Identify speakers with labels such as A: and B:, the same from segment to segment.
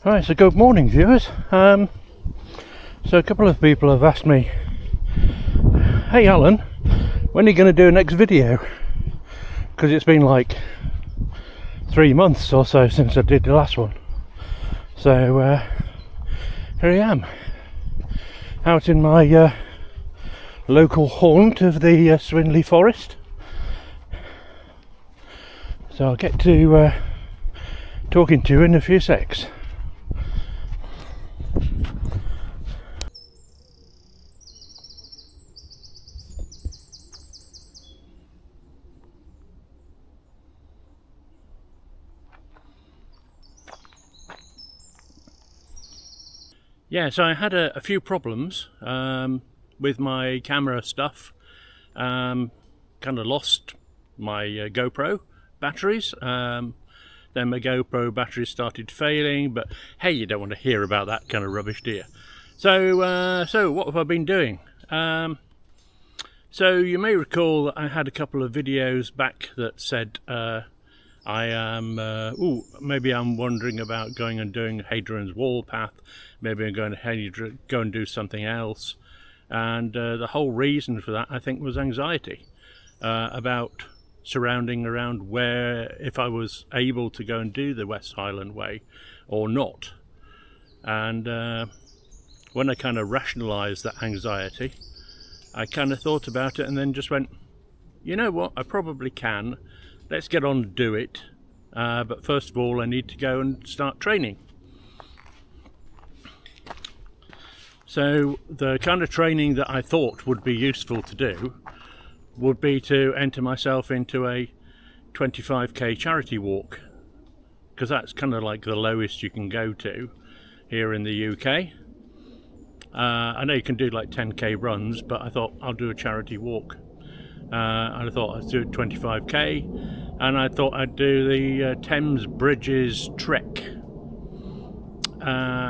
A: Right, so good morning, viewers. So a couple of people have asked me, hey Alan, when are you going to do a next video? Because it's been like 3 months or so since I did the last one. So here I am, out in my local haunt of the Swinley Forest. So I'll get to talking to you in a few secs. Yeah, so I had a few problems with my camera stuff. Kind of lost my GoPro batteries. Then my GoPro batteries started failing, but hey, you don't want to hear about that kind of rubbish, do you? So what have I been doing? So you may recall that I had a couple of videos back that said I am, maybe I'm wondering about going and doing Hadrian's Wall path. Maybe I'm going to go and do something else. And the whole reason for that, I think, was anxiety about surrounding around where, if I was able to go and do the West Highland Way or not. And when I kind of rationalised that anxiety, I kind of thought about it and then just went, you know what, I probably can. Let's get on and do it. But first of all, I need to go and start training. So the kind of training that I thought would be useful to do would be to enter myself into a 25k charity walk, because that's kind of like the lowest you can go to here in the UK. I know you can do like 10k runs, but I thought I'll do a charity walk. And I thought I'd do 25k, and I thought I'd do the Thames Bridges trek.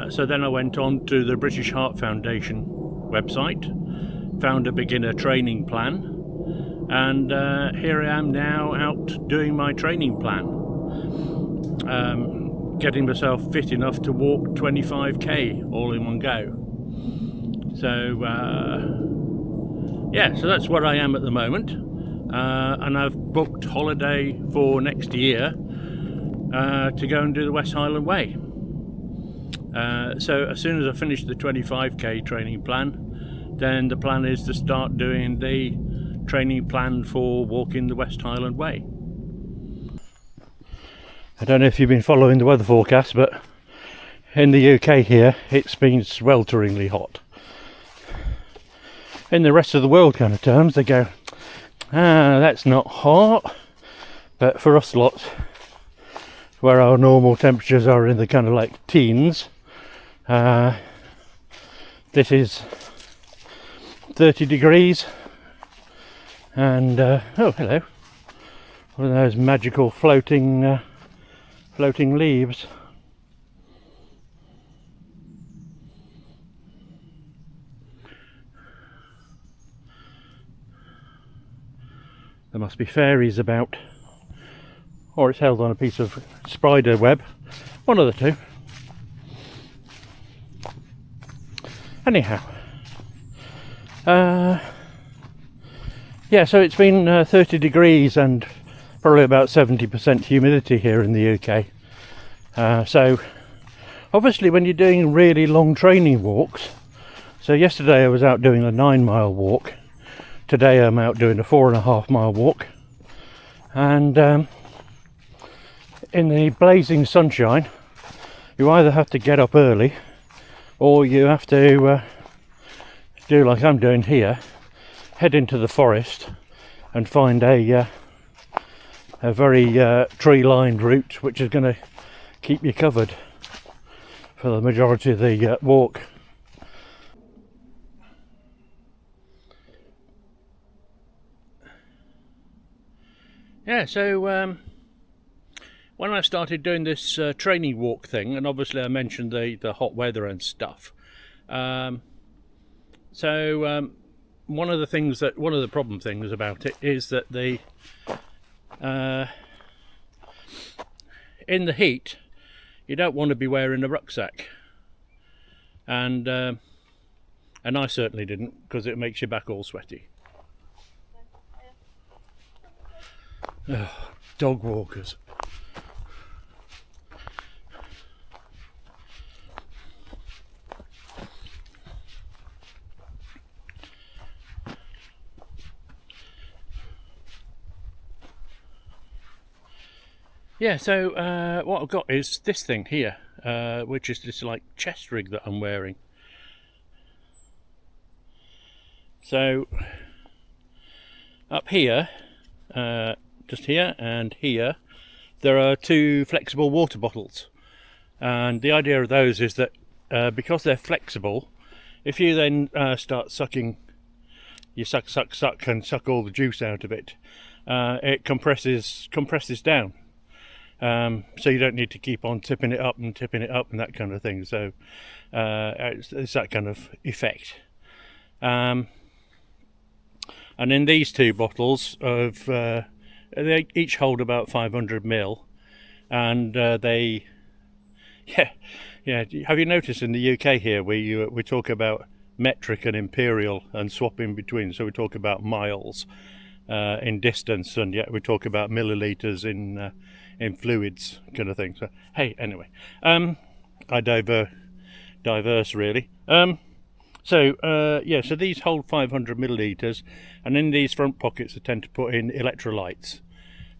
A: So then I went on to the British Heart Foundation website, found a beginner training plan, and here I am now out doing my training plan. Getting myself fit enough to walk 25k all in one go. So yeah, so that's where I am at the moment, and I've booked holiday for next year to go and do the West Highland Way. So as soon as I finish the 25k training plan, then the plan is to start doing the training plan for walking the West Highland Way. I don't know if you've been following the weather forecast, but in the UK here it's been swelteringly hot. In the rest of the world kind of terms, they go, that's not hot. But for us lots, where our normal temperatures are in the kind of like teens, this is 30 degrees. And oh, hello, one of those magical floating leaves. There must be fairies about, or it's held on a piece of spider web, one of the two. Anyhow, yeah, so it's been 30 degrees and probably about 70% humidity here in the UK. So obviously when you're doing really long training walks, so yesterday I was out doing a 9-mile walk. Today I'm out doing a 4.5 mile walk, and in the blazing sunshine you either have to get up early or you have to do like I'm doing here, head into the forest and find a very tree lined route which is going to keep you covered for the majority of the walk. Yeah, so when I started doing this training walk thing, and obviously I mentioned the hot weather and stuff, one of the problem things about it is that in the heat you don't want to be wearing a rucksack, and I certainly didn't, because it makes your back all sweaty. Oh, dog walkers. Yeah, so what I've got is this thing here, which is this like chest rig that I'm wearing. So up here, just here and here, there are two flexible water bottles, and the idea of those is that because they're flexible, if you then start sucking, you suck and suck all the juice out of it, it compresses down. So you don't need to keep on tipping it up and that kind of thing. So it's that kind of effect. And in these two bottles of they each hold about 500 ml, and they have you noticed in the UK here we talk about metric and imperial and swap in between, so we talk about miles in distance, and yet we talk about milliliters in fluids kind of thing. So hey, anyway, I diverse really. So these hold 500 milliliters, and in these front pockets I tend to put in electrolytes.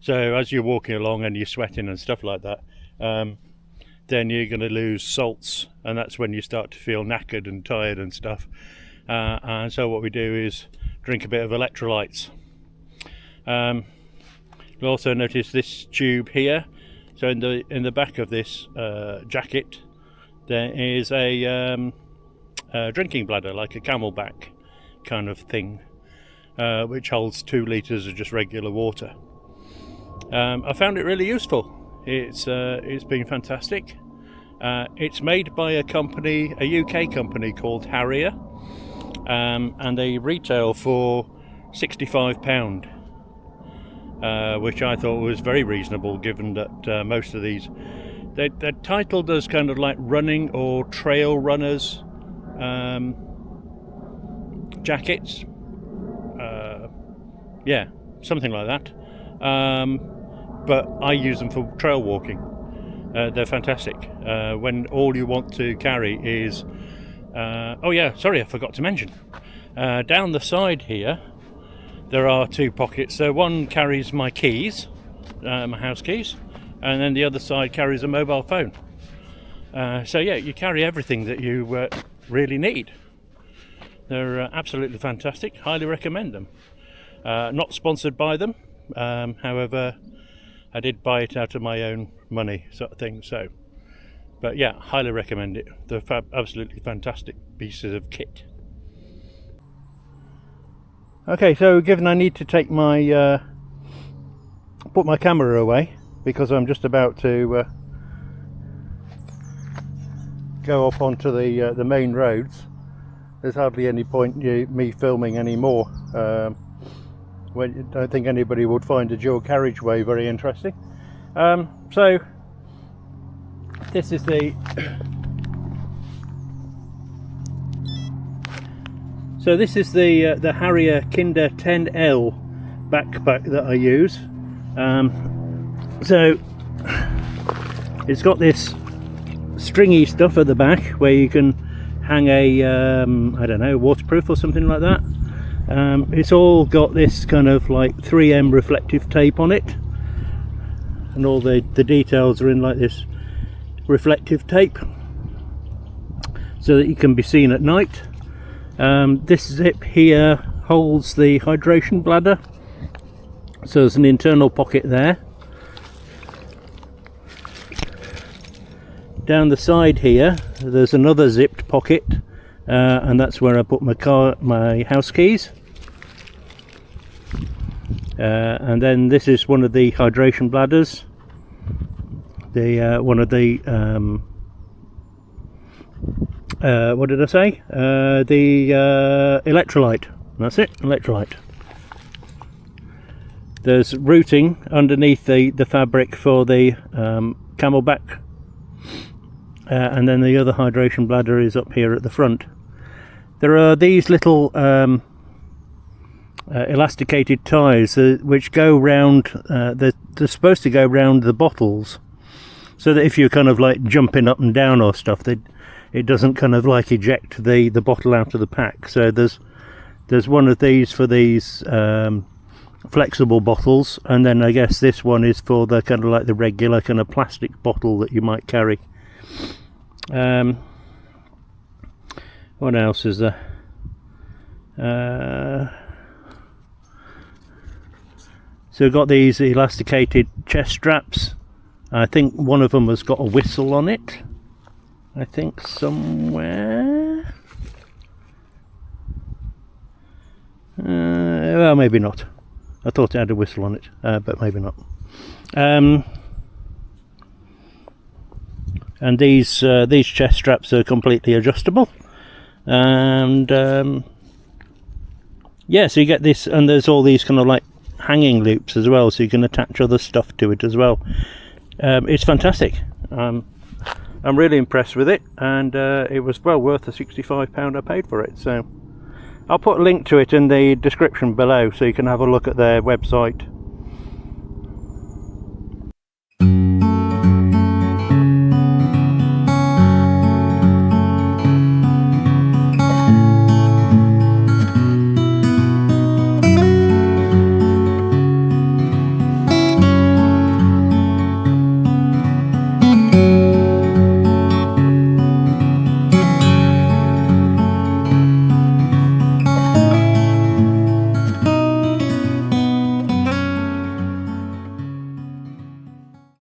A: So as you're walking along and you're sweating and stuff like that, then you're going to lose salts, and that's when you start to feel knackered and tired and stuff. And so what we do is drink a bit of electrolytes. You'll also notice this tube here. So in the back of this jacket, there is a drinking bladder, like a Camelback kind of thing, which holds 2 litres of just regular water. I found it really useful. It's been fantastic. It's made by a UK company called Harrier, and they retail for £65. Which I thought was very reasonable, given that most of these, they're titled as kind of like running or trail runners jackets, something like that, but I use them for trail walking. They're fantastic when all you want to carry is I forgot to mention, down the side here there are 2 pockets. So one carries my keys, my house keys, and then the other side carries a mobile phone. So yeah, you carry everything that you really need. They're absolutely fantastic. Highly recommend them. Not sponsored by them, however I did buy it out of my own money, sort of thing. So, but yeah, highly recommend it. They're absolutely fantastic pieces of kit. Okay, so given I need to take my put my camera away, because I'm just about to go up onto the main roads, there's hardly any point me filming anymore. When I don't think anybody would find a dual carriageway very interesting. So this is the the Harrier Kinder 10L backpack that I use. So it's got this stringy stuff at the back where you can hang a I don't know, waterproof or something like that. It's all got this kind of like 3M reflective tape on it, and all the details are in like this reflective tape so that you can be seen at night. This zip here holds the hydration bladder, so there's an internal pocket there. Down the side here there's another zipped pocket, and that's where I put my house keys. And then this is one of the hydration bladders, one of the what did I say? The electrolyte. That's it, electrolyte. There's routing underneath the fabric for the Camelback and then the other hydration bladder is up here at the front. There are these little elasticated ties which go round, they're supposed to go round the bottles, so that if you're kind of like jumping up and down or stuff, it doesn't kind of like eject the bottle out of the pack. So there's one of these for these flexible bottles, and then I guess this one is for the kind of like the regular kind of plastic bottle that you might carry. What else is there? So we've got these elasticated chest straps. I think one of them has got a whistle on it, I think, somewhere. Well, maybe not. I thought it had a whistle on it, but maybe not. And these chest straps are completely adjustable, and yeah, so you get this, and there's all these kind of like hanging loops as well, so you can attach other stuff to it as well. It's fantastic. I'm really impressed with it, and it was well worth the £65 I paid for it. So I'll put a link to it in the description below, so you can have a look at their website